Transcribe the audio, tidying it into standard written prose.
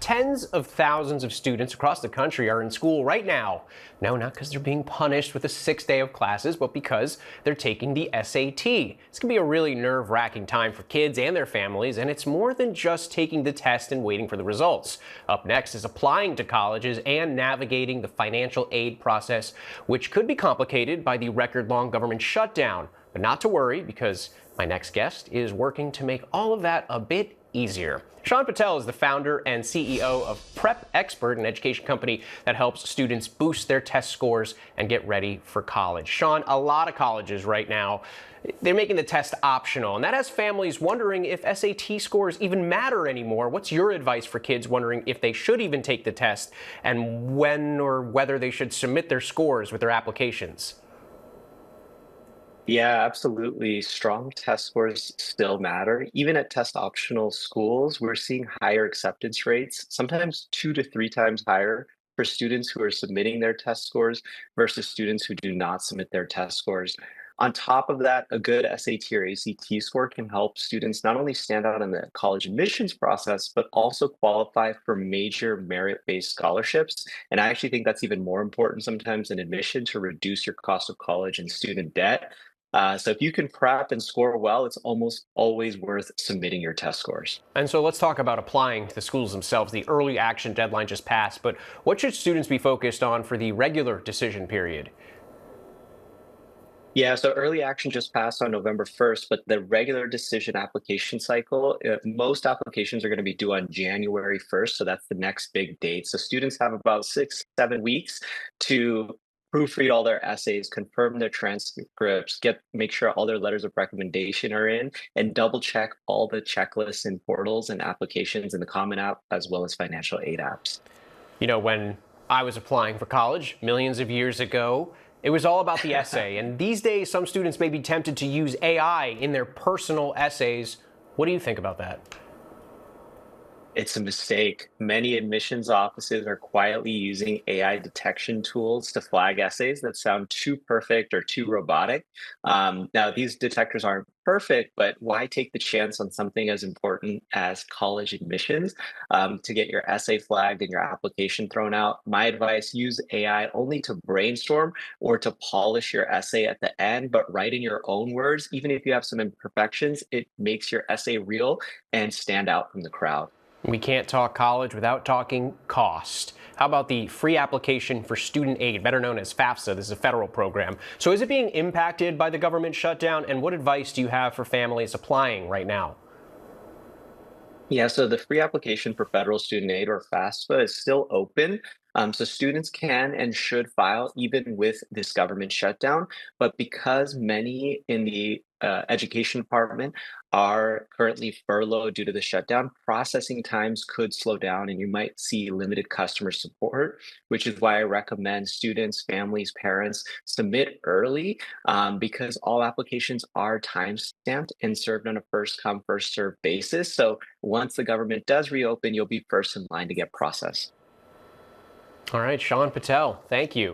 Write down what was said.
Tens of thousands of students across the country are in school right now. No, not because they're being punished with a 6th day of classes, but because they're taking the SAT. It's going to be a really nerve-wracking time for kids and their families, and it's more than just taking the test and waiting for the results. Up next is applying to colleges and navigating the financial aid process, which could be complicated by the record-long government shutdown. But not to worry, because my next guest is working to make all of that a bit easier. Shaan Patel is the founder and CEO of Prep Expert, an education company that helps students boost their test scores and get ready for college. Shaan, a lot of colleges right now, they're making the test optional, and that has families wondering if SAT scores even matter anymore. What's your advice for kids wondering if they should even take the test and when or whether they should submit their scores with their applications? Yeah, absolutely. Strong test scores still matter. Even at test optional schools, we're seeing higher acceptance rates, sometimes 2 to 3 times higher for students who are submitting their test scores versus students who do not submit their test scores. On top of that, a good SAT or ACT score can help students not only stand out in the college admissions process, but also qualify for major merit-based scholarships. And I actually think that's even more important sometimes than admission to reduce your cost of college and student debt. So if you can prep and score well, it's almost always worth submitting your test scores. And so let's talk about applying to the schools themselves. The early action deadline just passed, but what should students be focused on for the regular decision period? Yeah, so early action just passed on November 1st, but the regular decision application cycle, most applications are going to be due on January 1st. So that's the next big date. So students have about 6, 7 weeks to proofread all their essays, confirm their transcripts, make sure all their letters of recommendation are in, and double check all the checklists and portals and applications in the Common App as well as financial aid apps. You know, when I was applying for college millions of years ago, it was all about the essay. And these days, some students may be tempted to use AI in their personal essays. What do you think about that? It's a mistake. Many admissions offices are quietly using AI detection tools to flag essays that sound too perfect or too robotic. Now, these detectors aren't perfect, but why take the chance on something as important as college admissions to get your essay flagged and your application thrown out? My advice, use AI only to brainstorm or to polish your essay at the end, but write in your own words. Even if you have some imperfections, it makes your essay real and stand out from the crowd. We can't talk college without talking cost. How about the free application for student aid, better known as FAFSA? This is a federal program. So is it being impacted by the government shutdown? And what advice do you have for families applying right now? Yeah, so the free application for federal student aid or FAFSA is still open. So students can and should file even with this government shutdown. But because many in the education department are currently furloughed due to the shutdown, processing times could slow down and you might see limited customer support, which is why I recommend students, families, parents submit early because all applications are time stamped and served on a first come, first served basis. So once the government does reopen, you'll be first in line to get processed. All right, Shaan Patel, thank you.